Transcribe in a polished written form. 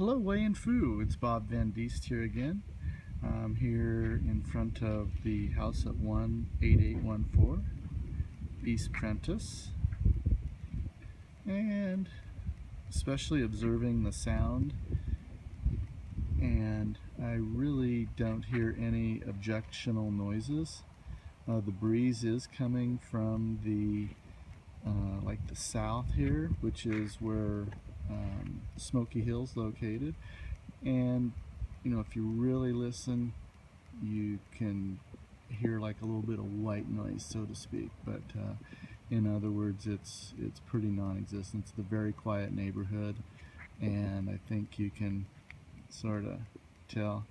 Hello, Wei and Fu. It's Bob Van Diest here again. I'm here in front of the house at 18814 East Prentice, and especially observing the sound. And I really don't hear any objectionable noises. The breeze is coming from the like the south here, which is where Smoky Hill's located. And you know, if you really listen, you can hear like a little bit of white noise, so to speak. But in other words, it's pretty non-existent. It's a very quiet neighborhood, and I think you can sort of tell